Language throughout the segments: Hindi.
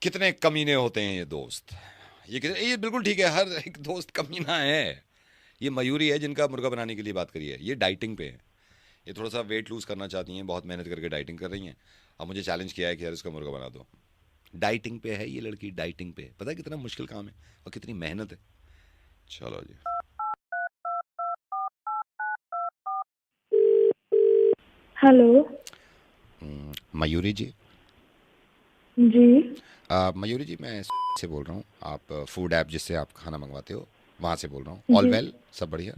कितने कमीने होते हैं ये दोस्त। ये बिल्कुल ठीक है, हर एक दोस्त कमीना है। ये मयूरी है जिनका मुर्गा बनाने के लिए बात करी है, ये डाइटिंग पे है। ये थोड़ा सा वेट लूज करना चाहती हैं, बहुत मेहनत करके डाइटिंग कर रही हैं। अब मुझे चैलेंज किया है कि यार इसका मुर्गा बना दो। डाइटिंग पे है ये लड़की, डाइटिंग पे। पता है कितना मुश्किल काम है और कितनी मेहनत है। चलो जी। हेलो। मयूरी जी। जी। मयूरी जी, मैं से बोल रहा हूँ। आप फूड ऐप जिससे आप खाना मंगवाते हो, वहाँ से बोल रहा हूँ। ऑल जी। वेल, सब बढ़िया?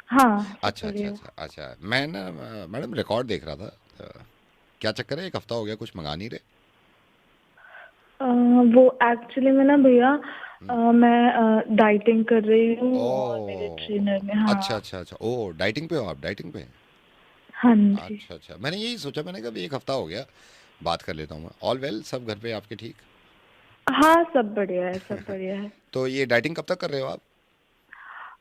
हाँ, सब अच्छा अच्छा बढ़िया। अच्छा अच्छा, मैं ना मैडम रिकॉर्ड देख रहा था। क्या चक्कर है, एक हफ्ता हो गया कुछ मंगा नहीं रहे? अ, वो एक्चुअली में ना भैया, हम्म। मैं डाइटिंग कर रही हूँ और मेरे ट्रेनर ओ ने, अच्छा हाँ। अच्छा अच्छा, ओ डाइटिंग पे हो आप, डाइटिंग पे? हाँ जी। अच्छा अच्छा, मैंने यही सोचा, मैंने कहा भी एक हफ्ता हो गया, बात कर लेता हूँ मैं। ऑल वेल, सब घर पे आपके ठीक? हाँ, सब बढ़िया है, सब बढ़िया है। तो ये डाइटिंग कब तक कर रहे हो आप?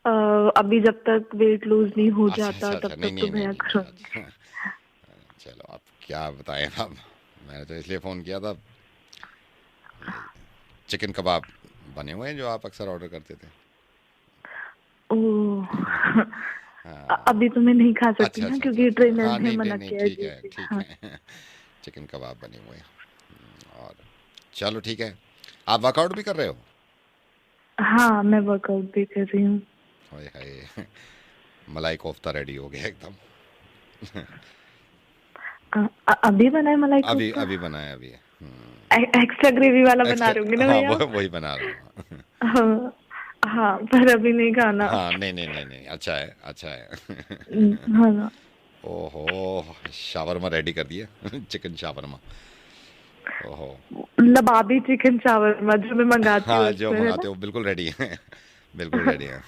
अ, अभी जब तक वेट लूज नहीं हो अच्छा जाता अच्छा अच्छा, तब नहीं तक तो नहीं नहीं भैया नहीं नहीं, करूँगी। अच्छा। चलो, आप क्या बताएं अब। मैंने तो इसलिए फ़ोन किया था। चिकन कबाब बने हुए हैं जो आप अक्सर ऑर्डर करते थे। ओह। हाँ। अभी तो मैं नहीं खा सकती अच्छा ना, अच्छा अच्छा क्योंकि अच्छा, ट्रेनर हाँ ने नहीं नहीं मना नहीं, किया है। ठीक जी है जी, ठीक हाँ। है। चिकन कबाब बने हुए हैं। और चलो ठीक है। आप वर्कआउट भी कर रहे हो? हाँ, मैं वर्कआउट भी कर रही हूँ। हाय हाय। मलाई कोफ्ता रेडी हो गया एकदम। अभी बनाए मलाई अभी कोफ्ता? अभी बनाया अभी। एक्स्ट्रा ग्रेवी वाला बना रहे होंगे एक्स्ट्रा, ना हाँ भैया वो आप? वही बना रहा हूँ। हाँ। हाँ, पर अभी नहीं खाना। हाँ नहीं नहीं नहीं नहीं, अच्छा है अच्छा है। हाँ ना। ओहो, शावरमा रेडी कर दिया। Chicken shawarma. ओहो। लबाबी चिकन शावरमा जो मैं मंगाती हूँ हाँ, जो अक्सर, है मंगाते ना। हो बिल्कुल रेडी है। बिल्कुल रेडी है।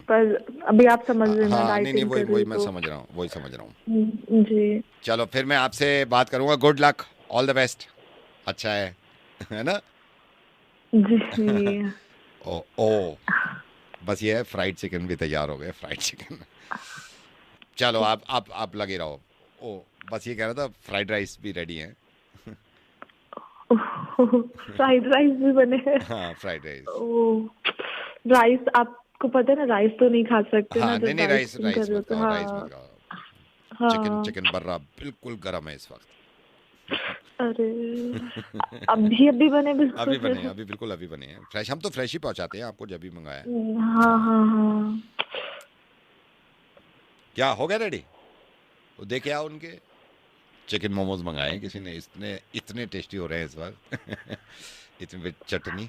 पर अभी आप समझ हाँ लेना, हाँ, नहीं नहीं, डाइटिंग वही कर रही वही हूँ मैं तो। समझ रहा हूँ, वही समझ रहा हूँ। जी। चलो फिर मैं आपसे बात करूँगा। Good luck, all the best. अच्छा है ना? जी। ओ ओ, बस ये है, फ्राइड चिकन भी तैयार हो गए, फ्राइड चिकन। चलो आप लगे रहो। ओ, बस ये कह रहा था, फ्राइड राइस भी रेडी है। फ्राइड राइस भी बने हैं? हाँ, फ्राइड राइस। ओ, राइस आपको पता है ना, राइस तो नहीं खा सकते ना हाँ नहीं जब नहीं, राइस डाइटिंग कर राइस रहे हो मत तो। खाओ, राइस मत हाँ। खाओ। चिकन हाँ। चिकन बर्रा बिल्कुल गर्म है इस वक्त। अरे, अभी अभी बने अभी बिल्कुल। बने हैं, अभी बिल्कुल अभी बने हैं, फ्रेश। हम तो फ्रेश ही पहुंचाते हैं आपको, जब भी मंगाया है। हाँ हाँ। हाँ हाँ। क्या हो गया रेडी? वो देखे आओ उनके। चिकन मोमोज मंगाए हैं किसी ने, इतने इतने टेस्टी हो रहे हैं इस वक्त। इतनी with चटनी।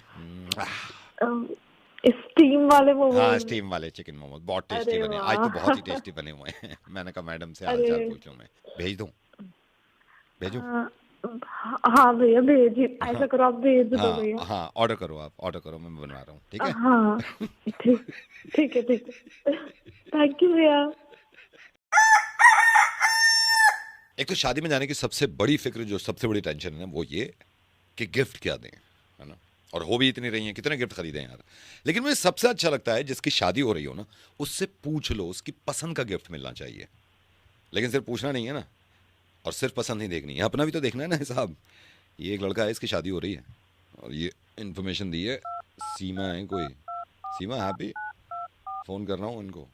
स्टीम वाले हाँ, मोमोज। स्टीम वाले चिकन मोमोज बहुत टेस्टी अरे बने, आज तो वाह। बहुत ही टेस्टी बने हुए हैं। मैंने कहा मैडम से हाल अरे। चाल पूछ लूं मैं। भेज दूं? भेजूं? हाँ। हाँ भैया, भेजिए, हाँ ऐसा करो, आप भेज दो हाँ भैया। हाँ, ऑर्डर करो, आप ऑर्डर करो, मैं बनवा रहा हूँ, ठीक है। हाँ। ठीक। ठीक है, ठीक है। थैंक यू भैया। एक तो शादी में जाने की सबसे बड़ी फिक्र, जो सबसे बड़ी टेंशन है ना, वो ये कि गिफ्ट क्या दें, है ना। और हो भी इतनी रही हैं, कितने गिफ्ट खरीदें यार। लेकिन मुझे सबसे अच्छा लगता है जिसकी शादी हो रही हो ना, उससे पूछ लो, उसकी पसंद का गिफ्ट मिलना चाहिए। लेकिन सिर्फ पूछना नहीं है ना, और सिर्फ पसंद नहीं देखनी है, अपना भी तो देखना है ना हिसाब। ये एक लड़का है, इसकी शादी हो रही है, और ये इन्फॉर्मेशन दी है। सीमा है कोई? सीमा हैप्पी? फ़ोन कर रहा हूँ इनको।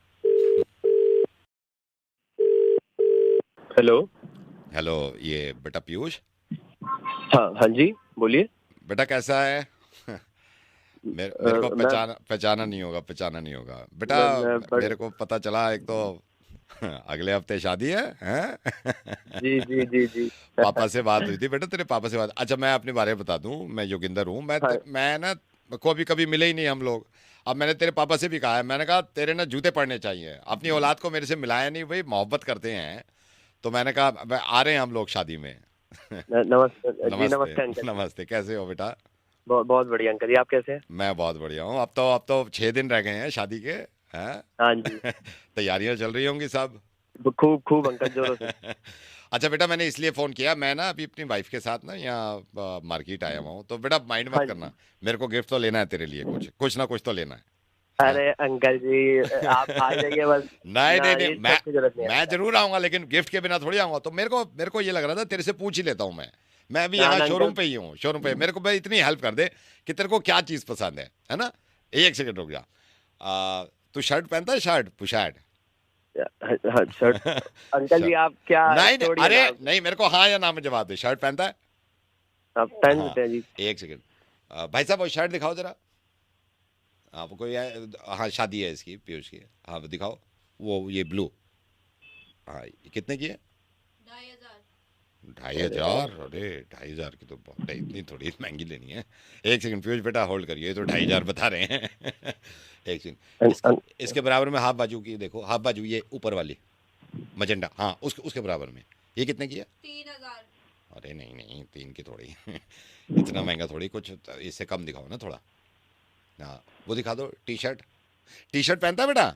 हेलो। हेलो, ये बेटा पीयूष। हाँ हाँ जी, बोलिए। बेटा कैसा है? मेरे को मैं पहचाना पहचाना नहीं होगा, पहचाना नहीं होगा बेटा। मैं बड़े। मेरे को पता चला एक तो, अगले हफ्ते शादी है? जी जी जी जी। पापा से बात हुई थी बेटा, तेरे पापा से बात। अच्छा, मैं अपने बारे में बता दूं, मैं योगिंदर हूँ। हाँ। मैं ना, कभी कभी मिले ही नहीं हम लोग। अब मैंने तेरे पापा से भी कहा है, मैंने कहा तेरे ना जूते पड़ने चाहिए, अपनी औलाद को मेरे से मिलाया नहीं भाई, मोहब्बत करते हैं। तो मैंने कहा आ रहे हैं हम लोग शादी में। नमस्ते जी, नमस्ते। नमस्ते अंकल जी। नमस्ते, कैसे हो बेटा? बहुत बहुत बढ़िया अंकल जी, आप कैसे हैं? मैं बहुत बढ़िया हूँ। अब तो 6 दिन रह गए हैं शादी के, हाँ जी। हैं? तैयारियां चल रही होंगी सब। खूब खूब अंकल, जोरों से। अच्छा बेटा, मैंने इसलिए फ़ोन किया, मैं ना अभी अपनी वाइफ के साथ ना यहाँ मार्केट आया हुआ हूँ, तो बेटा माइंड मत हाँ करना। जी। मेरे को गिफ्ट तो लेना है तेरे लिए, कुछ कुछ ना कुछ तो लेना है, हाँ? अरे अंकल जी, आप आ जाइए बस। नहीं ना, नहीं नहीं, ये मैं सब की जरूरत नहीं है मैं अंकल। जरूर आऊंगा, लेकिन गिफ्ट के बिना थोड़ी आऊंगा। तो मेरे को ये लग रहा था तेरे से पूछ ही लेता हूँ मैं। मैं भी हाँ, यहाँ अंकल। शोरूम पे ही हूँ, शोरूम पे। मेरे को भाई इतनी हेल्प कर दे कि तेरे को क्या चीज़ पसंद है ना। एक सेकंड रुक जा। तू शर्ट पहनता है, शर्ट पुशार्ट? हाँ, शर्ट। अंकल जी आप क्या नहीं नहीं, छोड़िए अरे ना, नहीं, मेरे को हाँ या ना में जवाब दे। शर्ट पहनता है? आप पहन हाँ, सकते हैं जी। एक सेकंड। भाई साहब वो शर्ट दिखाओ जरा। आपको हाँ शादी है इसकी, पीयूष की। हाँ वो दिखाओ, वो ये ब्लू। हाँ ये कितने की है? 2,500। अरे 2,500 की तो बहुत है, इतनी थोड़ी महंगी लेनी है। एक सेकंड पीयूष बेटा होल्ड करिए, ये तो 2,500 बता रहे हैं। एक सेकंड, इसके बराबर में हाफ बाजू की देखो, हाफ बाजू ये ऊपर वाली मजेंडा, हाँ उसके बराबर में ये कितने की है? 3,000। अरे नहीं नहीं, 3 की थोड़ी इतना महंगा थोड़ी, कुछ इससे कम दिखाओ ना थोड़ा। हाँ वो दिखा दो। टी शर्ट, टी शर्ट पहनता है बेटा?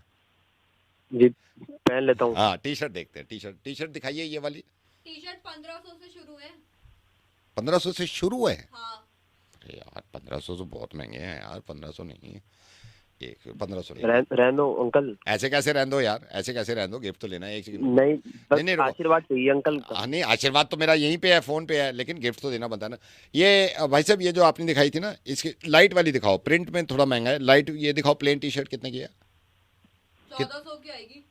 जी पहन लेता हूँ। हाँ टी शर्ट देखते हैं, टी शर्ट दिखाइए ये वाली। टी शर्ट 1500 से शुरू है। 1500 से शुरू है? हाँ। अरे यार 1500 तो बहुत महंगे हैं यार, 1500 नहीं, एक 1500 नहीं। रहने दो अंकल। ऐसे कैसे रहने दो यार, ऐसे कैसे रहने दो, गिफ्ट तो लेना है। एक सेकंड। नहीं बस नहीं, रुको। आशीर्वाद चाहिए अंकल का। हाँ नहीं, आशीर्वाद तो मेरा यहीं पे है, फोन पे है, लेकिन गिफ्ट तो देना बनता है ना। ये भाई साहब ये जो आपने दिखाई थी ना, इसकी लाइट वाली दिखाओ, प्रिंट में थोड़ा महंगा है। लाइट ये दिखाओ, प्लेन टी शर्ट कितने की है? 1400 की आएगी।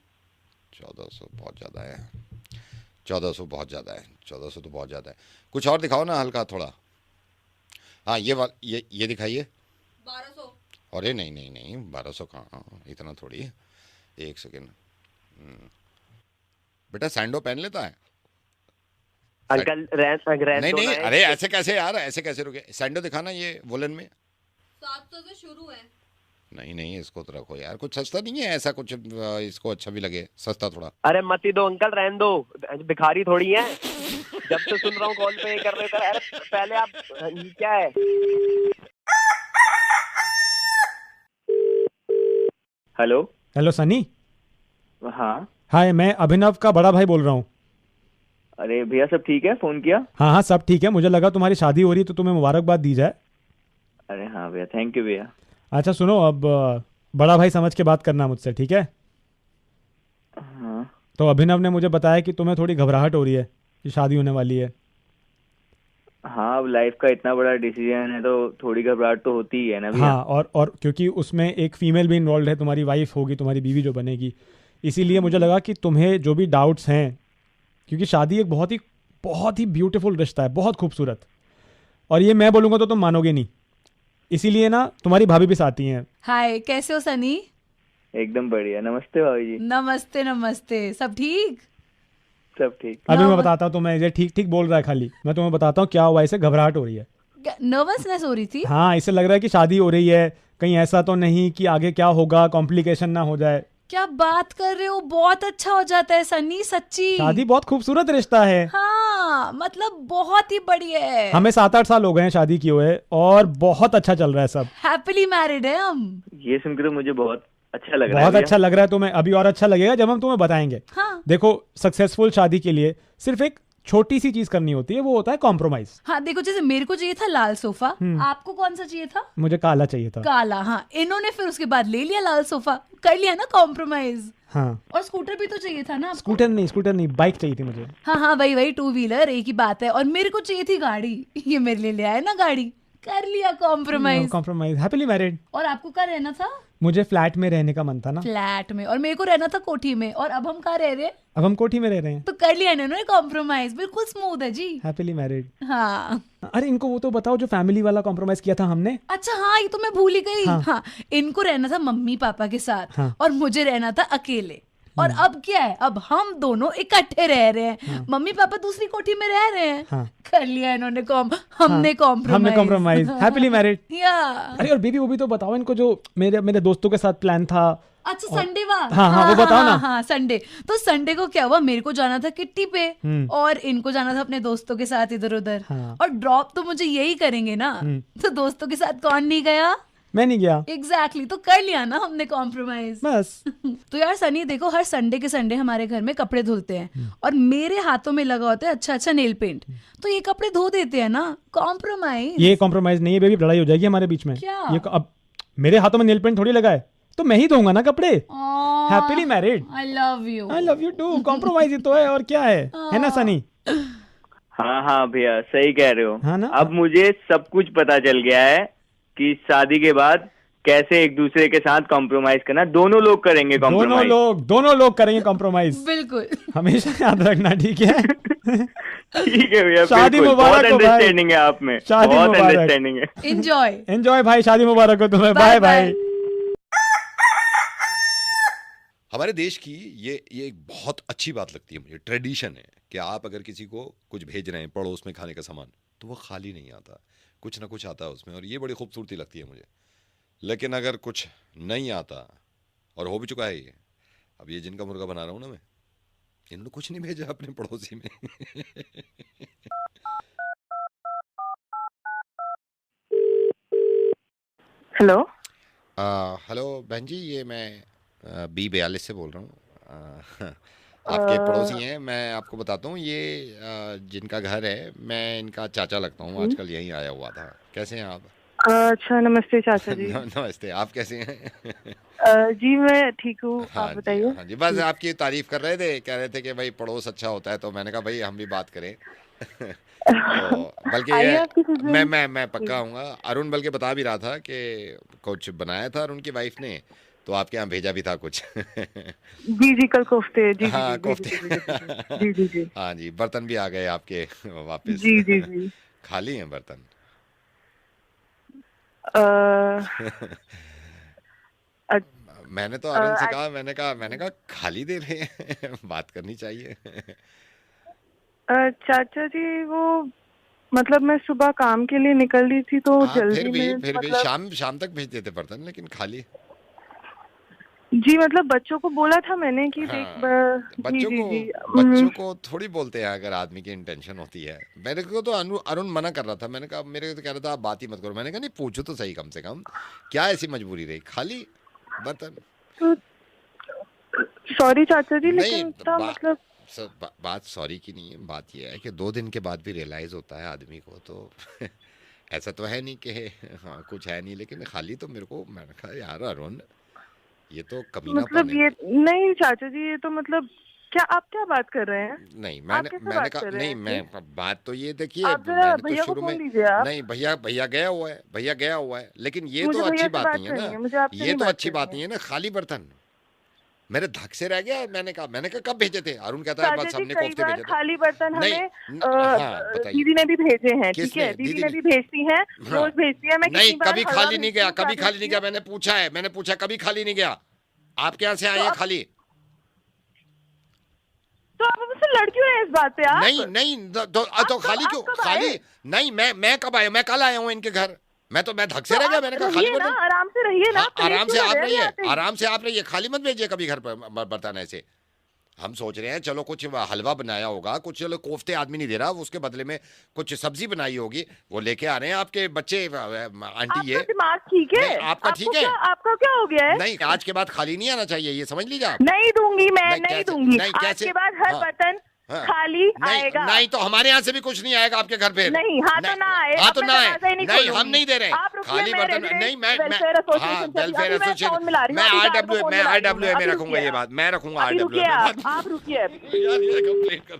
1400 बहुत ज़्यादा है, 1400 बहुत ज़्यादा है, 1400 तो बहुत ज़्यादा है। कुछ और दिखाओ ना हल्का थोड़ा। हाँ ये दिखाइए। 1200। अरे नहीं नहीं नहीं, 1200 कहाँ, इतना थोड़ी। एक सेकेंड। बेटा सैंडो पहन लेता है? अंकल रैन नहीं दो नहीं, ना, अरे ऐसे कैसे यार, ऐसे कैसे रुके। सैंडो दिखाना ये वुलन में। 700 से शुरू है। नहीं नहीं, इसको तो रखो यार, कुछ सस्ता नहीं है ऐसा कुछ, इसको अच्छा भी लगे सस्ता थोड़ा। अरे मत ही दो अंकल, रहने दो, भिखारी थोड़ी है। जब से सुन रहा हूँ कॉल पे ये कर रहे थे। अरे पहले आप ये क्या है? Hello hello Sunny. हाँ। हाय, मैं अभिनव का बड़ा भाई बोल रहा हूँ। अरे भैया सब ठीक है, फोन किया? हाँ हाँ सब ठीक है, मुझे लगा तुम्हारी शादी हो रही है तो तुम्हें मुबारकबाद दी जाए। अरे हाँ भैया, थैंक यू भैया। अच्छा सुनो, अब बड़ा भाई समझ के बात करना मुझसे, ठीक है? हाँ तो अभिनव ने मुझे बताया कि तुम्हें थोड़ी घबराहट हो रही है कि शादी होने वाली है। हाँ, अब लाइफ का इतना बड़ा डिसीजन है तो थोड़ी घबराहट तो होती ही है ना भैया। हाँ, और क्योंकि उसमें एक फीमेल भी इन्वॉल्व है, तुम्हारी वाइफ होगी, तुम्हारी बीवी जो बनेगी, इसीलिए मुझे लगा कि तुम्हें जो भी डाउट्स हैं, क्योंकि शादी एक बहुत ही ब्यूटीफुल रिश्ता है, बहुत खूबसूरत, और ये मैं बोलूँगा तो तुम मानोगे नहीं, इसीलिए ना तुम्हारी भाभी भी साथ ही हैं। हाय, कैसे हो सनी? एकदम बढ़िया। नमस्ते भाभी जी। नमस्ते नमस्ते, सब ठीक? सब ठीक। अभी मैं नर्व- बताता हूँ तुम्हें, ये ठीक ठीक बोल रहा है खाली, मैं तुम्हें बताता हूँ क्या हुआ, इसे घबराहट हो रही है। नर्वसनेस हो रही थी? हाँ, इसे लग रहा है कि शादी हो रही है, कहीं ऐसा तो नहीं कि आगे क्या होगा, कॉम्प्लिकेशन ना हो जाए। क्या बात कर रहे हो, बहुत अच्छा हो जाता है सनी, सच्ची। शादी बहुत खूबसूरत रिश्ता है। हाँ, मतलब बहुत ही बढ़िया है। हमें 7-8 साल हो गए हैं शादी किए हुए, और बहुत अच्छा चल रहा है सब। हैप्पीली मैरिड है हम। ये सुनकर तो मुझे बहुत अच्छा लग रहा है बहुत भैया। अच्छा लग रहा है तुम्हें, अभी और अच्छा लगेगा जब हम तुम्हें बताएंगे। हाँ देखो, सक्सेसफुल शादी के लिए सिर्फ एक छोटी सी चीज करनी होती है, वो होता है कॉम्प्रोमाइज। हाँ, देखो जैसे मेरे को चाहिए था लाल सोफा, आपको कौन सा चाहिए था? मुझे काला चाहिए था। काला। हाँ, इन्होंने फिर उसके बाद ले लिया लाल सोफा, कर लिया ना कॉम्प्रोमाइज। हाँ, और स्कूटर भी तो चाहिए था ना आपको? स्कूटर नहीं, बाइक चाहिए थी मुझे। हाँ हाँ, वही 2 व्हीलर, एक ही बात है। और मेरे को चाहिए थी गाड़ी, ये मेरे लिए ले आया ना गाड़ी, कर लिया कॉम्प्रोमाइज। Compromise, happily married. और आपको कहाँ रहना था? मुझे फ्लैट में रहने का मन था ना, फ्लैट में, और मेरे को रहना था कोठी में, और अब हम कहाँ रह रहे हैं? अब हम कोठी में रह रहे हैं। तो कर लिया इन्होंने कॉम्प्रोमाइज, बिल्कुल स्मूथ है जी। Happily married. हाँ। अरे इनको वो तो बताओ जो फैमिली वाला कॉम्प्रोमाइज किया था हमने। अच्छा हाँ, ये तो मैं भूल ही गई। हाँ। हाँ, इनको रहना था मम्मी पापा के साथ, हाँ। और मुझे रहना था अकेले। और अब क्या है, अब हम दोनों इकट्ठे रह रहे हैं। मम्मी पापा दूसरी कोठी में रह रहे हैं। हाँ। कर लिया इन्होंने हमने कॉम्प्रोमाइज, हैप्पीली मैरिड। या अरे और बेबी, वो भी तो बताओ इनको जो मेरे दोस्तों के साथ प्लान था। अच्छा, संडे वाला। हाँ, वो बताओ ना। हाँ, संडे। तो संडे को क्या हुआ, मेरे को जाना था किट्टी पे, और इनको जाना था अपने दोस्तों के साथ इधर उधर। हाँ। और ड्रॉप तो मुझे यही करेंगे ना, तो दोस्तों के साथ कौन नहीं गया? मैं नहीं गया। एग्जैक्टली, तो कर लिया ना हमने कॉम्प्रोमाइज। बस। तो यार सनी देखो, हर संडे के संडे हमारे घर में कपड़े धुलते हैं, और मेरे हाथों में लगा होता है अच्छा नेल पेंट, तो ये कपड़े धो देते हैं ना, कॉम्प्रोमाइज। ये कॉम्प्रोमाइज नहीं है बेबी, लड़ाई हो जाएगी हमारे बीच में। क्या? ये अब मेरे हाथों में नेल पेंट थोड़ी लगा है, तो मैं ही धोऊंगा ना कपड़े। Happily married. I love you. I love you too. Compromise ही तो है, और क्या है ना सनी? हाँ हाँ भैया, सही कह रहे हो। हाँ ना? अब मुझे सब कुछ पता चल गया है कि शादी के बाद कैसे एक दूसरे के साथ कॉम्प्रोमाइज करना। दोनों लोग करेंगे कॉम्प्रोमाइज। दोनों लोग करेंगे कॉम्प्रोमाइज। बिल्कुल। हमेशा याद रखना, ठीक है? ठीक है भैया, शादी बिल्कुल। मुबारक बहुत हो भाई। अंडरस्टैंडिंग है आप में, शादी बहुत मुबारक। अंडरस्टैंडिंग है। एंजॉय। एंजॉय भाई, शादी मुबारक हो तुम्हें। Bye bye. हमारे देश की ये एक बहुत अच्छी बात लगती है मुझे, ट्रेडिशन है कि आप अगर किसी को कुछ भेज रहे हैं पड़ोस में खाने का सामान, तो वो खाली नहीं आता, कुछ ना कुछ आता है उसमें, और ये बड़ी खूबसूरती लगती है मुझे। लेकिन अगर कुछ नहीं आता, और हो भी चुका है ये, अब ये जिनका मुर्गा बना रहा हूँ ना मैं, इन्होंने कुछ नहीं भेजा अपने पड़ोसी में। हेलो। हेलो बहन जी, ये मैं B42 से बोल रहा हूँ। आपके पड़ोसी हैं, मैं आपको बताता हूँ, ये जिनका घर है, मैं इनका चाचा लगता हूँ, आजकल यहीं आया हुआ था। कैसे हैं आप? अच्छा, नमस्ते चाचा जी। नमस्ते, आप कैसे हैं? जी मैं ठीक हूँ, हाँ आप जी, बताइए। हाँ जी, बस आपकी तारीफ कर रहे थे, कह रहे थे कि भाई पड़ोस अच्छा होता है, तो मैंने कहा भाई हम भी बात करें। तो बल्कि आइए ये आपकी सुजन। मैं पक्का आऊँगा। अरुण बल्कि बता भी रहा था कि कुछ बनाया था अरुण की वाइफ ने, तो आपके यहाँ भेजा भी था कुछ। जी जी, कल कोफ्ते। जी जी हाँ, जी, कोफ्ते। जी जी जी। हाँ जी, बर्तन भी आ गए आपके वापस। जी जी जी। खाली हैं बर्तन। अ, अ, मैंने तो अरुण से अ, कहा, मैंने कहा खाली दे रहे हैं, बात करनी चाहिए। चाचा जी वो मतलब मैं सुबह काम के लिए निकल रही थी तो हाँ, जल्दी में फिर भी मतलब शाम तक भेज देते बर्तन, लेकिन खाली। जी मतलब बच्चों को बोला था मैंने कि देख हाँ, जी जी जी। बच्चों को थोड़ी बोलते हैं अगर आदमी की इंटेंशन होती है। मेरे को तो अरुण मना कर रहा था, मैंने कहा, मेरे को तो कह रहा था आप बात ही मत करो। मैंने कहा नहीं, पूछो तो सही कम से कम, क्या ऐसी मजबूरी रही, खाली बर्तन। तो सॉरी चाचा जी, नहीं, लेकिन था मतलब बात सॉरी की नहीं है, बात यह है कि 2 दिन के बाद भी रियलाइज होता है आदमी को, तो ऐसा तो है नहीं कि हाँ कुछ है नहीं, लेकिन खाली तो मेरे को, मैंने कहा यार अरुण, ये तो कमीनापन है। ये नहीं चाचा जी, ये तो मतलब क्या आप क्या बात कर रहे हैं? नहीं, आप कैसे मैंने बात कहा कर रहे नहीं, हैं मैं ऐसे? बात तो ये देखिए, आप जरा मैंने तो भैया को शुरू में, फोन दीजिए आप। नहीं भैया गया हुआ है, लेकिन ये मुझे तो भैया अच्छी से बात बात नहीं है करनी ना, है, मुझे आपसे ये नहीं तो बात अच्छी करनी बात है। नहीं है ना, खाली बर्तन मेरे धक से रह गया। मैंने कहा कब भेजे थे? अरुण कहता है चाचा बस जी हमने कई कोफ्ते बार भेजे थे। खाली बर्तन नहीं, हमें हाँ बताइए, दीदी ने भी भेजे हैं, ठीक किसने? है? दीदी दीदी ने ने? भी भेजती हैं, हाँ, रोज भेजती है। मैं नहीं, कितनी बार कभी हलवा खाली नहीं भेजती गया, हूँ, क्या कभी खाली नहीं भेजती गया। हूँ? मैंने पूछा कभी खाली नहीं गया, आपके यहाँ से तो आए हैं अब खाली? तो आप मुझसे लड़ क्यों रहे हैं इस बात पे आप? नहीं, तो खाली आप क्यों? कब खाली आए? नहीं, मैं कब आया? मैं कल आया हूँ इनके घर। मैं धक से तो रह गया, आप मैंने कहा खाली रहिए ना, बर्तन। आराम से रहिए ना, हाँ, आप कलेश क्यों कर रहे हैं अभी आते ही? आराम से आप रहिए, खाली मत भेजिए कभी घर पर बर्तन ऐसे। हम सोच रहे हैं चलो कुछ हलवा बनाया होगा, कुछ चलो कोफ्ते आदमी नहीं दे रहा, उसके बदले में कुछ सब्जी बनाई होगी, वो लेके आ रहे हैं आपके बच्चे, आंटी। आपका ये दिमाग ठीक है? नहीं, आपका ठीक है? आपका क्या हो गया है? नहीं, आज के बाद खाली नहीं आना चाहिए, ये समझ लीजिए आप। नहीं दूंगी मैं, नहीं, नहीं कैसे? दूंगी। नहीं, आज कैसे? के बाद हर हाँ, बर्तन हाँ। खाली आएगा। नहीं, तो हमारे यहाँ से भी कुछ नहीं आएगा आपके घर पे। नहीं, हाँ तो ना आए। हाँ अब तो मैं ना आए। दरवाजा ही नहीं नहीं, हम खोलूंगी। नहीं दे रहे आप रुकिए, खाली मैं बर्तन। रेजिडेंट नहीं, वेलफेयर हाँ, एसोसिएशन वेलफेयर अभी मैं एसोसिएशन, फोन मिला रही हूँ, मैं अभी गार्ड को RWA फोन मैं मिला रही हूँ। RWA में अभी रखूंगा ये रुकिए बात, मैं रखूंगा अभी RWA रुकिए में। आप रुकिए। यार ये कंप्लेन कर,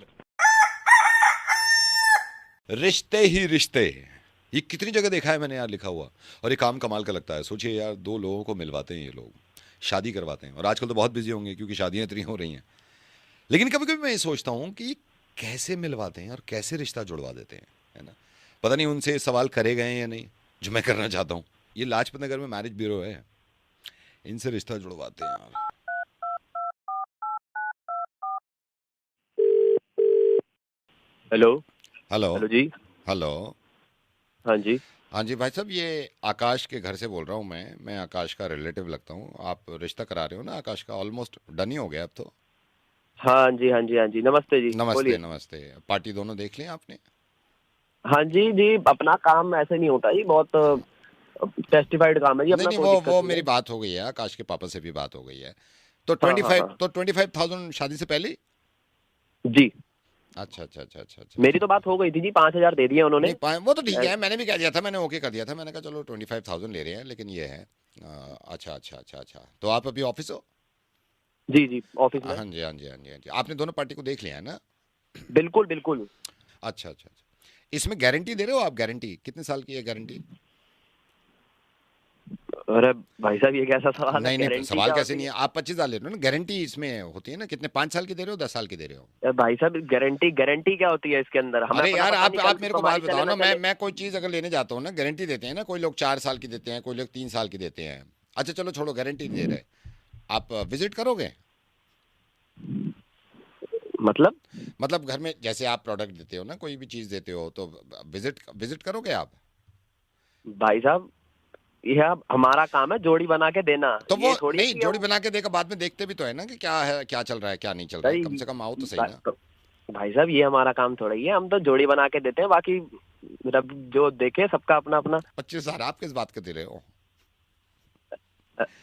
रिश्ते ही रिश्ते, ये कितनी जगह देखा है मैंने यार लिखा हुआ। और ये काम कमाल का लगता है। सोचिए यार, 2 लोगों को मिलवाते हैं ये लोग, शादी करवाते हैं, और आजकल तो बहुत बिजी होंगे क्योंकि शादियां इतनी हो रही हैं। लेकिन कभी कभी मैं ये सोचता हूँ कि कैसे मिलवाते हैं और कैसे रिश्ता जुड़वा देते हैं, है ना? पता नहीं उनसे सवाल करे गए हैं या नहीं, जो मैं करना चाहता हूँ। ये लाजपत नगर में मैरिज ब्यूरो है, इनसे रिश्ता जुड़वाते हैं यार। हेलो हेलो हेलो जी। हेलो। हाँ जी। हाँ जी भाई साहब, ये आकाश के घर से बोल रहा हूँ मैं आकाश का रिलेटिव लगता हूँ। आप रिश्ता करा रहे हो ना आकाश का? ऑलमोस्ट डन ही हो गया अब तो। हाँ जी, हाँ जी, हाँ जी, नमस्ते जी, नमस्ते बोलिए। नमस्ते। पार्टी दोनों देख लिया आपने? हाँ जी जी, अपना काम ऐसे नहीं होता जी, बहुत टेस्टिफाइड काम है जी अपना, नहीं, कोई दिक्कत वो नहीं मेरी है। बात हो गई है, आकाश के पापा से भी बात हो गई है। तो हाँ हाँ 25 हाँ तो 25,000 शादी से पहले? जी, अच्छा। मेरी तो बात हो गई थी जी, 5,000 दे दिए उन्होंने। नहीं पाए वो तो ठीक है, मैंने भी कह दिया था, मैंने ओके कर दिया था। मैंने कहा चलो 25,000 ले रहे हैं, लेकिन ये है अच्छा। तो आप अभी ऑफिस हो? जी जी, ऑफिस में। हाँ जी। आपने दोनों पार्टी को देख लिया है ना? बिल्कुल बिल्कुल। अच्छा अच्छा अच्छा, इसमें गारंटी दे रहे हो आप? गारंटी कितने साल की है गारंटी? अरे भाई साहब, ये कैसा सवाल है? नहीं नहीं, गारंटी सवाल क्या कैसे होती नहीं है, आप 25 साल ले रहे हो ना, गारंटी इसमें होती है ना। कितने, 5 साल की दे रहे हो, 10 साल की दे रहे हो? है? भाई साहब, गारंटी गारंटी क्या होती है इसके अंदर? हमें अरे अपना यार, पता नहीं, आप कल मेरे को बीमारी बात बताओ चले ना, चले। मैं कोई चीज अगर लेने जाता हूँ ना, गारंटी देते हैं ना, कोई लोग 4 साल की देते हैं, कोई लोग 3 साल की देते हैं। अच्छा चलो छोड़ो, गारंटी दे रहे, आप विजिट करोगे? मतलब घर में जैसे आप प्रोडक्ट देते हो ना, कोई भी चीज देते हो, तो विजिट विजिट करोगे आप? भाई साहब, ये अब हमारा काम है जोड़ी बना के देना। तो वो ये थोड़ी नहीं, कि जोड़ी हम- बना के देकर बाद में देखते भी तो है ना कि क्या है, क्या चल रहा है, क्या नहीं चल रहा है, भाई, कम से कम आओ तो सही ना। भाई साहब, ये हमारा काम थोड़ा ही है। हम तो जोड़ी बना के देते हैं, बाकी रब जो देखे सबका अपना अपना। 25 साल आप किस बात के दे रहे हो?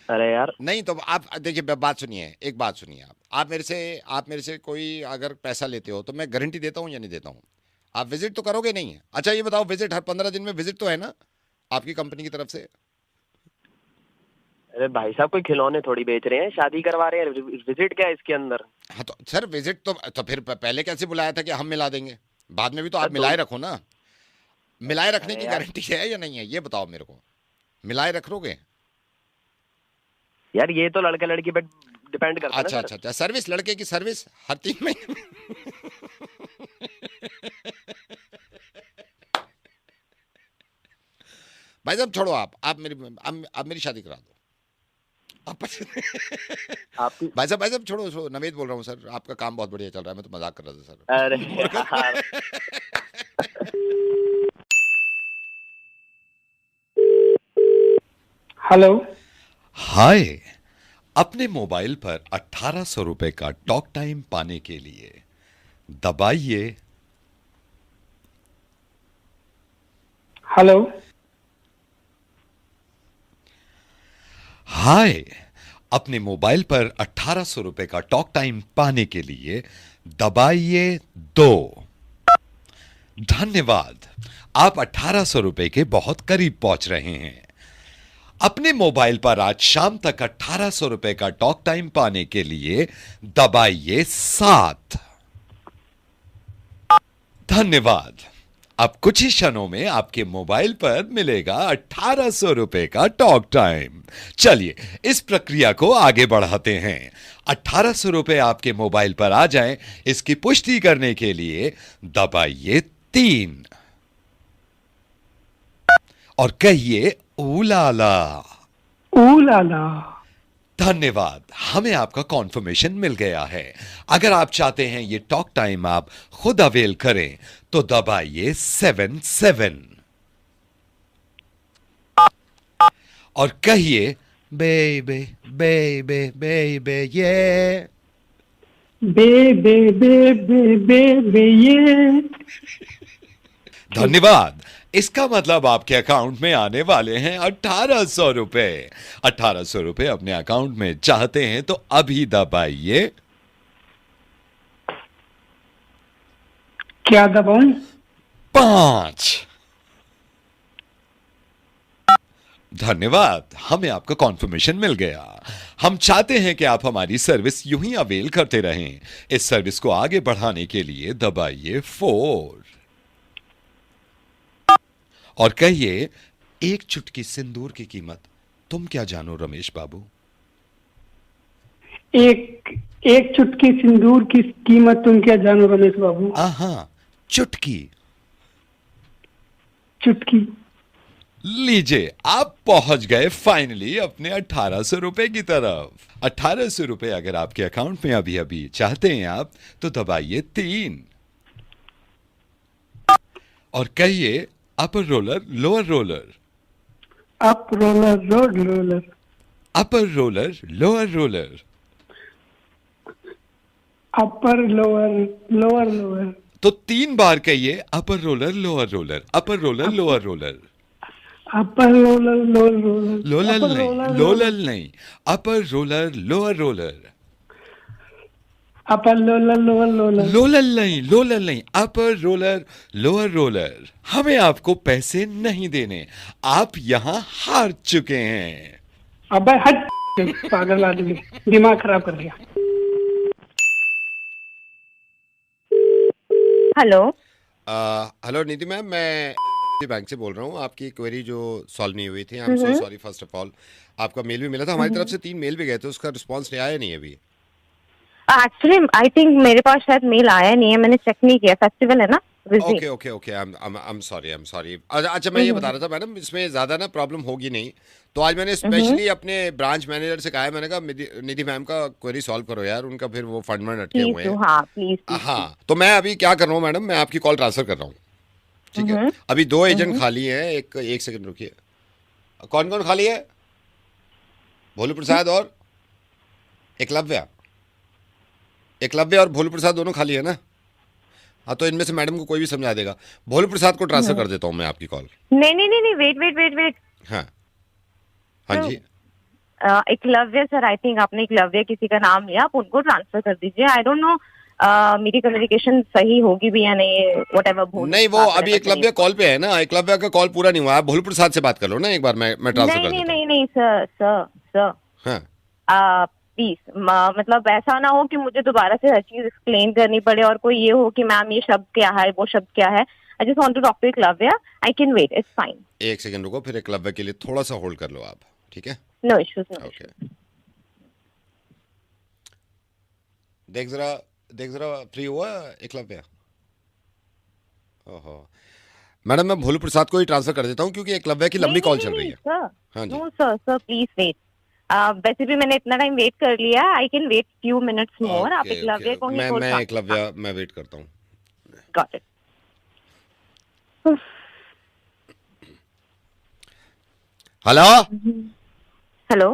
अरे यार, नहीं तो आप देखिए, बात सुनिए, एक बात सुनिए, आप मेरे से कोई अगर पैसा लेते हो तो मैं गारंटी देता हूँ या नहीं देता हूँ? आप विजिट तो करोगे नहीं? अच्छा ये बताओ, विजिट हर 15 दिन में विजिट तो है ना आपकी कंपनी की तरफ से? अरे भाई साहब, कोई खिलौने थोड़ी बेच रहे हैं, शादी करवा रहे हैं। विजिट क्या है इसके अंदर? हाँ तो सर, विजिट तो फिर पहले कैसे बुलाया था कि हम मिला देंगे? बाद में भी तो आप तो- मिलाए रखो ना। मिलाए रखने अरे की यार। गारंटी है या नहीं है, ये बताओ मेरे को। मिलाए रखोगे? यार, ये तो लड़के लड़की पे डिपेंड करता है अच्छा ना अच्छा अच्छा, सर्विस, लड़के की सर्विस हर 3 महीने। भाई साहब छोड़ो, आप मेरी शादी करा दो आप। आपकी। भाई साहब छोड़ो छोड़ो, नवेद बोल रहा हूँ सर, आपका काम बहुत बढ़िया चल रहा है, मैं तो मजाक कर रहा था सर। अरे यार, हेलो। हाय, अपने मोबाइल पर 1800 रुपए का टॉक टाइम पाने के लिए दबाइए। हेलो। हाय, अपने मोबाइल पर 1800 रुपए का टॉक टाइम पाने के लिए दबाइए 2। धन्यवाद, आप 1800 रुपए के बहुत करीब पहुंच रहे हैं। अपने मोबाइल पर आज शाम तक 1800 रुपए का टॉक टाइम पाने के लिए दबाइए 7। धन्यवाद, अब कुछ ही क्षणों में आपके मोबाइल पर मिलेगा 1800 रुपए का टॉक टाइम। चलिए इस प्रक्रिया को आगे बढ़ाते हैं। 1800 रुपए आपके मोबाइल पर आ जाएं, इसकी पुष्टि करने के लिए दबाइए 3 और कहिए ऊलाला। ऊलाला। धन्यवाद, हमें आपका कॉन्फर्मेशन मिल गया है। अगर आप चाहते हैं ये टॉक टाइम आप खुद अवेल करें तो दबाइए 7 और कहिए बेबे बेबे बेबे ये। बे बे बे बे बे बे ये। धन्यवाद, इसका मतलब आपके अकाउंट में आने वाले हैं 1800 रुपए। 1800 रुपए अपने अकाउंट में चाहते हैं तो अभी दबाइए। क्या दबाऊं? 5। धन्यवाद, हमें आपका कॉन्फर्मेशन मिल गया। हम चाहते हैं कि आप हमारी सर्विस यूं ही अवेल करते रहें। इस सर्विस को आगे बढ़ाने के लिए दबाइए 4 और कहिए एक चुटकी सिंदूर की कीमत तुम क्या जानो रमेश बाबू। एक चुटकी सिंदूर की कीमत तुम क्या जानो रमेश बाबू। हाँ, चुटकी। चुटकी। लीजिए, आप पहुंच गए फाइनली अपने 1800 रुपए की तरफ। 1800 रुपए अगर आपके अकाउंट में अभी अभी चाहते हैं आप तो दबाइए 3 और कहिए upper roller lower roller. Up roller road roller. Upper roller lower roller. Upper lower lower lower. तो 3 बार कहिए upper roller lower roller, upper roller lower roller. Upper roller lower roller. लोलल अपर नहीं, रोलर लोलल नहीं, upper roller lower roller. Upper loller lower loller. लोलल नहीं, अपर रोलर लोअर रोलर। हमें आपको पैसे नहीं देने, आप यहां हार चुके हैं। अबे हट पागल आदमी, दिमाग खराब कर दिया। हेलो। हेलो निधि मैम, मैं बैंक से बोल रहा हूँ। आपकी क्वेरी जो सॉल्व नहीं हुई थी, I am so sorry. First of all आपका मेल भी मिला था, हमारी तरफ से 3 मेल भी गए थे, उसका रिस्पांस नहीं आया नहीं अभी। एक्चुअली आई थिंक मेरे पास शायद मेल आया नहीं है, मैंने चेक नहीं किया, फेस्टिवल है ना। Okay okay okay, I am sorry. अच्छा, मैं ये बता रहा था मैडम, इसमें ज़्यादा ना प्रॉब्लम होगी नहीं, तो आज मैंने स्पेशली अपने ब्रांच मैनेजर से कहा है, मैंने कहा निधि मैम का क्वेरी सॉल्व करो यार, उनका फिर वो फंड में अटके हुए हैं। हाँ प्लीज। हाँ, तो मैं अभी क्या कर रहा हूँ मैडम, मैं आपकी कॉल ट्रांसफर कर रहा हूँ, ठीक है? अभी 2 एजेंट खाली हैं, एक सेकंड रुकिए। कौन कौन खाली है? भोलू प्रसाद और एकलव्य और भोलू प्रसाद दोनों खाली है ना? हाँ, तो इनमें से मैडम को कोई भी समझा देगा। भोलू प्रसाद को ट्रांसफर कर देता हूँ मैं आपकी कॉल। नहीं, वेट। हाँ हाँ जी। एकलव्य सर, आई थिंक आपने एकलव्य किसी का नाम लिया, आप उनको ट्रांसफर कर दीजिए। आई डोंट नो मेरी कम्युनिकेशन सही होगी भी या नहीं, व्हाटएवर। नहीं, वो अभी एकलव्य कॉल पे है ना, एकलव्य का कॉल पूरा नहीं हुआ है। भोलू प्रसाद से बात कर लो ना एक बार, मैं ट्रांसफर कर देता हूं। नहीं सर। हाँ प्लीज, मतलब ऐसा ना हो कि मुझे दोबारा से हर चीज एक्सप्लेन करनी पड़े और कोई ये हो कि मैम ये शब्द क्या है, वो शब्द क्या है। I just want to talk to Eklavya, I can wait, it's fine. एक सेकंड रुको, फिर एकलव्य के लिए थोड़ा सा होल्ड कर लो आप, ठीक है? No issues, no okay. देख जरा फ्री हुआ एकलव्य? ओहो मैडम, मैं भोलू प्रसाद को ही ट्रांसफर कर देता हूँ क्योंकि एकलव्य की लंबी कॉल चल रही है। हाँ जी। No sir please wait. वैसे भी मैंने इतना टाइम वेट कर लिया, I can wait few minutes more. आप एकलव्य को ही मैं एकलव्य मैं वेट करता हूँ। Got it. हेलो।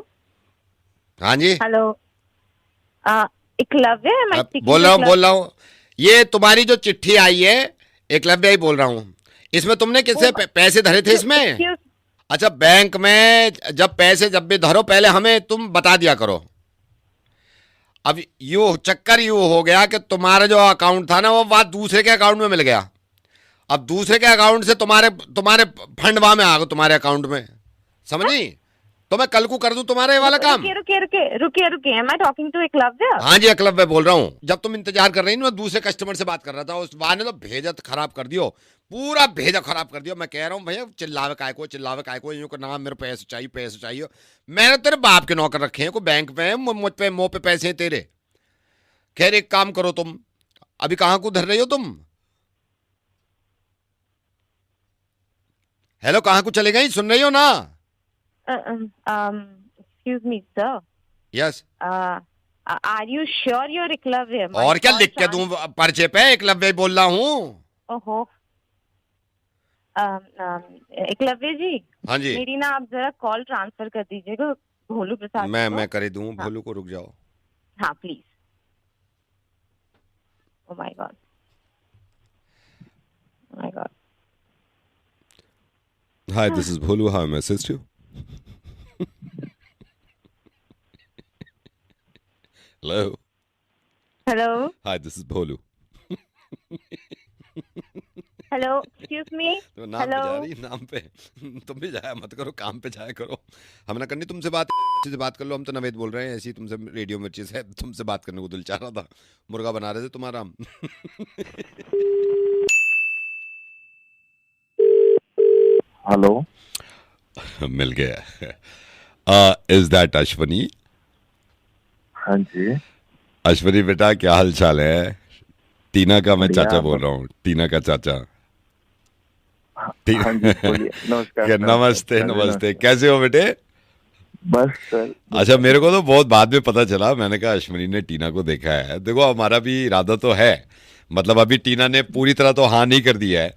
हाँ जी। हेलो एकलव्य, बोल रहा हूँ। ये तुम्हारी जो चिट्ठी आई है, एकलव्य ही बोल रहा हूँ। इसमें तुमने किससे पैसे धरे थे इसमें? अच्छा, बैंक में जब भी धरो, पहले हमें तुम बता दिया करो। अब चक्कर यूं हो गया कि तुम्हारा जो अकाउंट था ना, वो बात दूसरे के अकाउंट में मिल गया। अब दूसरे के अकाउंट से तुम्हारे फंड वहां में आ गए तुम्हारे अकाउंट में, समझी? तो मैं कल को कर दूं तुम्हारे वाला काम। रुकिए, am I talking to Eklavya? हाँ जी, एकलव्य बोल रहा हूँ। जब तुम इंतजार कर रही थी, मैं दूसरे कस्टमर से बात कर रहा था, उस वाह ने तो भेजा खराब कर दियो, पूरा भेजा खराब कर दिया। मैं कह रहा हूँ भैया, चिल्लावे काय को यूं का नाम, मेरे पैसे चाहिए। मैंने तेरे बाप के नौकर रखे हैं, कोई बैंक में मुझ पे मुंह पे पैसे हैं तेरे। खैर, एक काम करो, तुम अभी कहाँ को धर रही हो तुम? हेलो, कहाँ को चले गई? सुन रही हो ना? excuse me sir, yes, are you sure you're Eklavya? और क्या लिख के दूं पर्चे पे? एकलव्य बोल रहा हूँ। ओहो, एकलव्य जी। हाँ जी। मेरी ना आप जरा कॉल ट्रांसफर कर दीजिएगा भोलू प्रसाद को। मैं कर दूं। हाँ। भोलू को रुक जाओ। हाँ please. Oh my God. Hi, this is Bholu. How may I assist you? Hello. Hi, this is Bholu. Hello, excuse me. तो नाम पे जा रही, नाम पे तुम भी जाया मत करो, काम पे जाया करो। हम ना करनी तुमसे बात, से बात कर लो। हम तो नवेद बोल रहे हैं, ऐसी तुमसे रेडियो मिर्ची से तुमसे बात करने को दिल चाह रहा था, मुर्गा बना रहे थे तुम्हारा हम। हेलो, मिल गया। Is that Ashwani? हाँ जी। अश्वनी बेटा, क्या हाल चाल है? टीना का मैं चाचा बोल रहा हूँ, टीना का चाचा। हाँ जी, नमस्ते। कैसे हो बेटे? बस सर। अच्छा, मेरे को तो बहुत बाद में पता चला। मैंने कहा अश्वनी ने टीना को देखा है। देखो, हमारा भी इरादा तो है, मतलब अभी टीना ने पूरी तरह तो हाँ नहीं कर दिया है,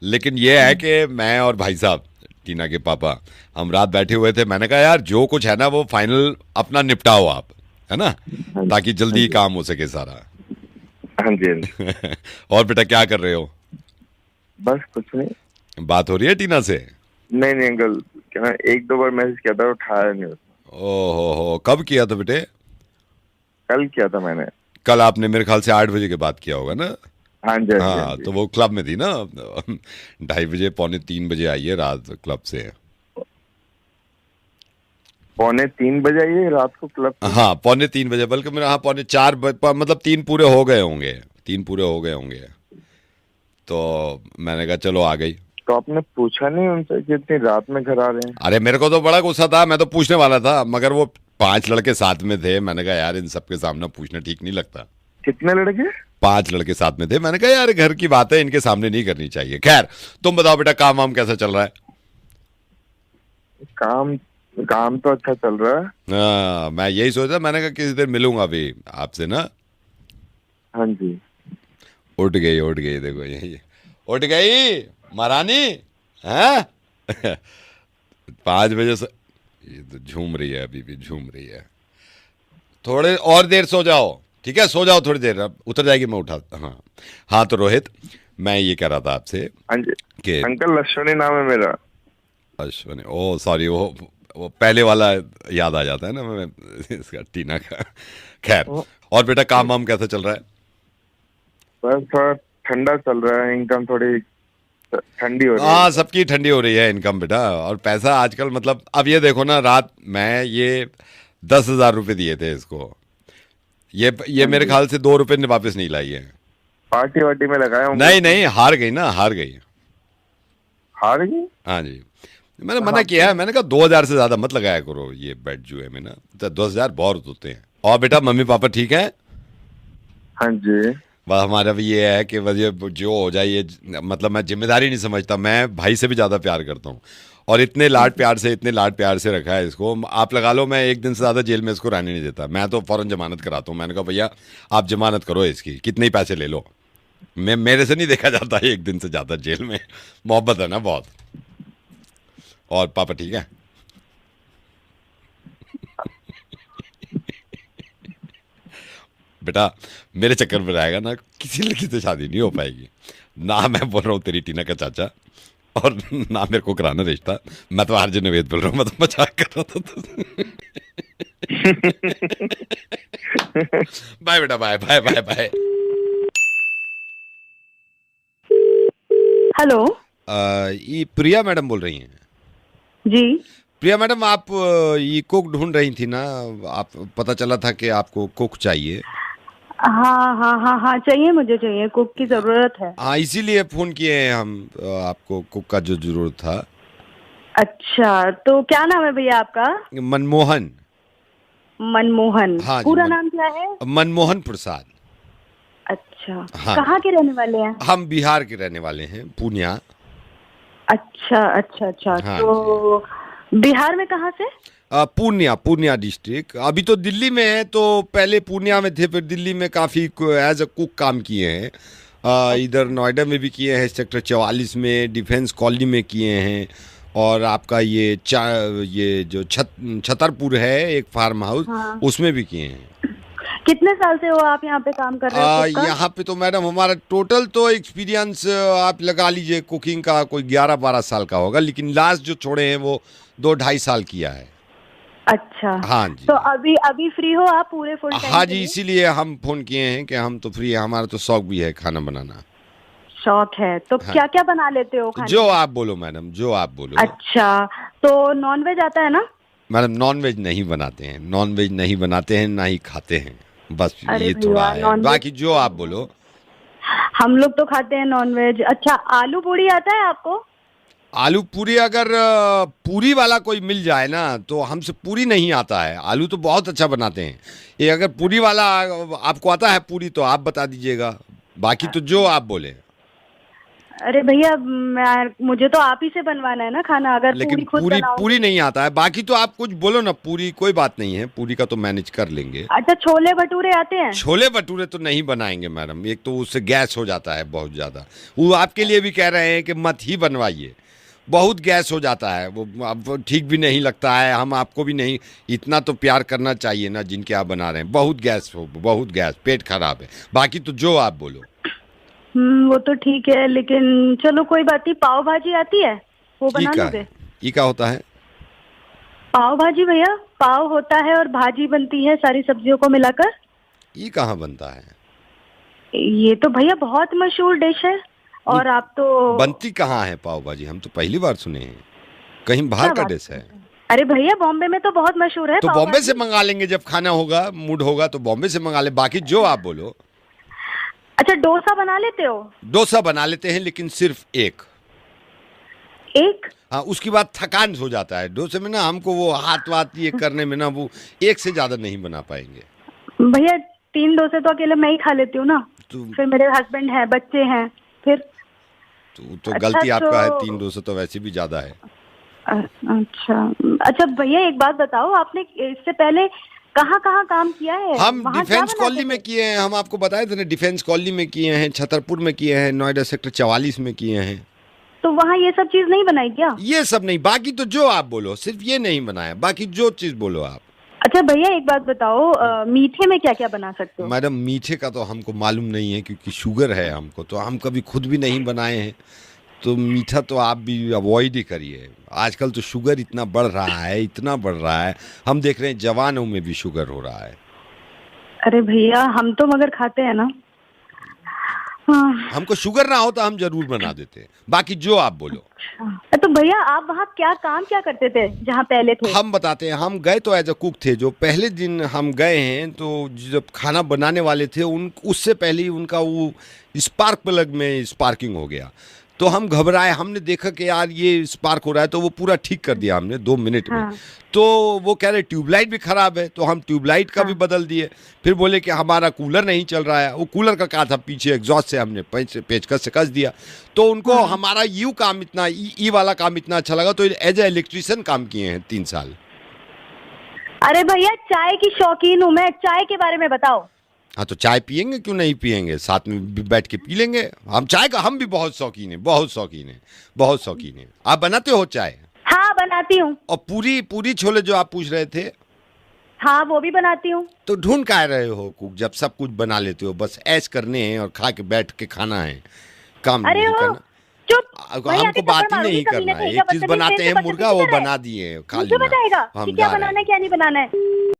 लेकिन ये है कि मैं और भाई साहब, टीना के पापा, हम रात बैठे हुए थे। मैंने कहा यार, जो कुछ है ना वो फाइनल अपना निपटाओ आप, है ना, ताकि जल्दी काम हो सके सारा। हाँ जी। और बेटा क्या कर रहे हो? बस कुछ नहीं। बात हो रही है टीना से? नहीं अंकल, क्या 1-2 बार मैसेज किया था, उठाया नहीं उसने। ओहो, कब किया था बेटे? कल किया था मैंने। कल आपने मेरे ख्याल से 8 बजे के बाद किया होगा ना? हाँ जी। हाँ, तो वो क्लब में थी ना, 2:30 बजे, 2:45 बजे आई है रात क्लब से। 2:45 बजे आई है रात को क्लब? हाँ, 3:45 बजे, बल्कि मेरा 4:45, मतलब 3 पूरे हो गए होंगे। तो मैंने कहा चलो आ गई। तो आपने पूछा नहीं उनसे कि इतनी रात में घर आ रहे हैं? अरे मेरे को तो बड़ा गुस्सा था, मैं तो पूछने वाला था, मगर वो 5 लड़के साथ में थे। मैंने कहा यार इन सबके सामने पूछना ठीक नहीं लगता। कितने लड़के? 5 लड़के साथ में थे। मैंने कहा यार घर की बात है, इनके सामने नहीं करनी चाहिए। खैर तुम बताओ बेटा, काम वाम कैसा चल रहा है? काम तो अच्छा चल रहा है। मैं यही सोचा, मैंने कहा किसी दिन मिलूंगा अभी आपसे ना। हाँ जी। उठ गई देखो, यही उठ गई महारानी हैं। 5 बजे से ये तो झूम रही है, अभी भी झूम रही है। थोड़े और देर सो जाओ, ठीक है? सो जाओ थोड़ी देर, अब उतर जाएगी, मैं उठा। हाँ तो रोहित, मैं ये कह रहा था आपसे। हाँ जी कि अंकल, अश्विनी नाम है मेरा। अश्विनी, ओ सॉरी, वो पहले वाला याद आ जाता है ना मैं इसका, टीना का। खैर, और बेटा काम वाम कैसा चल रहा है? बस थोड़ा ठंडा चल रहा है, इनकम थोड़ी ठंडी हो रही है। हाँ, सबकी ठंडी हो रही है इनकम बेटा। और पैसा आजकल, मतलब अब ये देखो ना, रात मैं ये 10,000 रुपये दिए थे इसको, ये मेरे ख्याल से 2 रुपये वापस नहीं लाई है। पार्टी वार्टी में लगाया हूँ? नहीं, हार गई ना, हार गई। हाँ जी, मैंने मना किया है, मैंने कहा 2,000 से ज्यादा मत लगाया करो ये बेट जुए में ना, तो 10,000 बहुत होते हैं। और बेटा मम्मी पापा ठीक है? हाँ जी। बस हमारा भी ये है कि बस ये जो हो जाए, ये मतलब मैं जिम्मेदारी नहीं समझता, मैं भाई से भी ज़्यादा प्यार करता हूँ। और इतने लाड प्यार से रखा है इसको, आप लगा लो मैं 1 दिन से ज़्यादा जेल में इसको रहने नहीं देता। मैं तो फ़ौरन जमानत कराता हूँ। मैंने कहा भैया आप जमानत करो इसकी, कितने ही पैसे ले लो, मेरे से नहीं देखा जाता 1 दिन से ज़्यादा जेल में। मोहब्बत है ना बहुत। और पापा ठीक है? बेटा मेरे चक्कर में रहेगा ना, किसी लड़की से शादी नहीं हो पाएगी ना। मैं बोल रहा हूँ तेरी टीना का चाचा, और ना मेरे को कराना रिश्ता। मैं तो आरजे नवेद बोल रहा हूँ, मैं तो मजाक कर रहा था। बाय बेटा, bye bye bye bye. Hello, ये प्रिया मैडम बोल रही हैं? जी प्रिया मैडम, आप ये कुक ढूंढ रही थी ना? आप, पता चला था कि आपको कुक चाहिए। हाँ, चाहिए, मुझे चाहिए, कुक की जरूरत है। हाँ, इसीलिए फोन किए हैं हम आपको, कुक का जो जरूरत था। अच्छा, तो क्या नाम है भैया आपका? मनमोहन। मनमोहन? हाँ, पूरा नाम क्या है? मनमोहन प्रसाद। अच्छा, हाँ, कहाँ के रहने वाले हैं? हम बिहार के रहने वाले हैं, पूर्णिया। अच्छा। हाँ, तो बिहार में कहाँ से? पूर्णिया डिस्ट्रिक्ट। अभी तो दिल्ली में है, तो पहले पूर्णिया में थे, फिर दिल्ली में काफ़ी एज अ कुक काम किए हैं। इधर नोएडा में भी किए हैं, सेक्टर 44 में, डिफेंस कॉलोनी में किए हैं। और आपका ये जो छतरपुर है एक फार्म हाउस, हाँ। उसमें भी किए हैं। कितने साल से हो आप यहाँ पे काम कर रहे हो? यहाँ पे तो मैडम हमारा टोटल तो एक्सपीरियंस आप लगा लीजिए कुकिंग का कोई 11-12 साल का होगा, लेकिन लास्ट जो छोड़े हैं वो 2-2.5 साल किया है। अच्छा, हाँ जी। तो अभी फ्री हो आप पूरे फुल टाइम? हाँ जी, इसीलिए हम फोन किए हैं कि हम तो फ्री है, हमारा तो शौक भी है खाना बनाना। शौक है तो हाँ। क्या क्या बना लेते हो खाने? जो आप बोलो मैडम, जो आप बोलो। अच्छा, तो नॉन वेज आता है ना? मैडम नॉन वेज नहीं बनाते हैं, ना ही खाते हैं, बस ये थोड़ा है, बाकी जो आप बोलो। हम लोग तो खाते हैं नॉन वेज। अच्छा, आलू पूरी आता है आपको? आलू पूरी, अगर पूरी वाला कोई मिल जाए ना, तो हमसे पूरी नहीं आता है। आलू तो बहुत अच्छा बनाते हैं, ये अगर पूरी वाला आपको आता है पूरी तो आप बता दीजिएगा, बाकी तो जो आप बोले। अरे भैया, मुझे तो आप ही से बनवाना है ना खाना, अगर लेकिन पूरी नहीं आता है। बाकी तो आप कुछ बोलो ना, पूरी कोई बात नहीं है, पूरी का तो मैनेज कर लेंगे। अच्छा, छोले भटूरे आते हैं? छोले भटूरे तो नहीं बनाएंगे मैडम, एक तो उससे गैस हो जाता है बहुत ज्यादा। वो आपके लिए भी कह रहे हैं कि मत ही बनवाइए, बहुत गैस हो जाता है, वो अब ठीक भी नहीं लगता है। हम आपको भी नहीं, इतना तो प्यार करना चाहिए ना जिनके आप बना रहे हैं। बहुत गैस, पेट खराब है। बाकी तो जो आप बोलो। वो तो ठीक है, लेकिन चलो कोई बात नहीं। पाव भाजी आती है, वो बना लोगे? ये क्या होता है? पाव भाजी भैया, पाव होता है और भाजी बनती है सारी सब्जियों को मिलाकर। ये कहाँ बनता है? ये तो भैया बहुत मशहूर डिश है। और आप तो बनती कहाँ है पाव भाजी? हम तो पहली बार सुने हैं, कहीं बाहर का डिश है? अरे भैया, बॉम्बे में तो बहुत मशहूर है। तो बॉम्बे से मंगा लेंगे, जब खाना होगा, मूड होगा तो बॉम्बे से मंगा ले। बाकी जो आप बोलो। अच्छा, डोसा बना लेते हो? डोसा बना लेते हैं, लेकिन सिर्फ एक। हाँ, उसके बाद थकान हो जाता है डोसे में ना, हमको वो हाथ वाथ ये करने में ना, वो एक से ज्यादा नहीं बना पाएंगे। भैया 3 डोसे तो अकेले मैं ही खा लेती हूँ ना, फिर मेरे हस्बैंड हैं, बच्चे हैं, फिर तो गलती आपका है, 3 डोसे तो वैसे भी ज्यादा है। अच्छा भैया एक बात बताओ, आपने इससे पहले कहाँ कहाँ काम किया है? हम वहाँ क्या डिफेंस बनाते कॉलोनी थे? में किए हैं, हम आपको बताए थे ना, डिफेंस कॉलोनी में किए हैं, छतरपुर में किए हैं, नोएडा सेक्टर 44 में किए हैं। तो वहाँ ये सब चीज नहीं बनाई क्या? ये सब नहीं, बाकी तो जो आप बोलो, सिर्फ ये नहीं बनाया, बाकी जो चीज बोलो आप। अच्छा भैया एक बात बताओ, मीठे में क्या क्या बना सकते हो? मैडम मीठे का तो हमको मालूम नहीं है, क्योंकि शुगर है हमको, तो हम कभी खुद भी नहीं बनाए हैं, तो मीठा तो आप भी अवॉइड ही करिए। आजकल तो शुगर इतना बढ़ रहा है, इतना बढ़ रहा है, हम देख रहे हैं जवानों में भी शुगर हो रहा है। अरे भैया हम तो मगर खाते हैं ना। हाँ। हमको शुगर ना हो तो हम जरूर बना देते, बाकी जो आप बोलो। तो भैया आप वहाँ क्या करते थे जहाँ पहले थे? हम बताते हैं, हम गए तो एज अ कुक थे। जो पहले दिन हम गए हैं, तो जब खाना बनाने वाले थे, उससे पहले ही उनका वो स्पार्क प्लग में स्पार्किंग हो गया, तो हम घबराए। हमने देखा कि यार ये स्पार्क हो रहा है, तो वो पूरा ठीक कर दिया हमने 2 मिनट में। तो वो कह रहे ट्यूबलाइट भी खराब है, तो हम ट्यूबलाइट का भी बदल दिए। फिर बोले कि हमारा कूलर नहीं चल रहा है। वो कूलर का क्या था, पीछे एग्जॉस्ट से हमने पेचकस से कस दिया। तो उनको हमारा यू काम इतना ई वाला काम इतना अच्छा लगा, तो एज ए इलेक्ट्रीशियन काम किए हैं 3 साल। अरे भैया चाय की शौकीन हूँ मैं, चाय के बारे में बताओ। हाँ, तो चाय पियेंगे, क्यों नहीं पियेंगे, साथ में बैठ के पी लेंगे। हम चाय का हम भी बहुत शौकीन है, बहुत शौकीन है, बहुत शौकीन है। आप बनाते हो चाय? हाँ बनाती हूँ। और पूरी छोले जो आप पूछ रहे थे? हाँ वो भी बनाती हूँ। तो ढूंढ का रहे हो कुक, जब सब कुछ बना लेते हो, बस ऐश करने हैं और खा के बैठ के खाना है, काम नहीं करना। चुप, हमको बात ही नहीं करना है। एक चीज बनाते हैं मुर्गा, वो बना दिए, खा लेना। क्या बनाना है क्या नहीं बनाना है।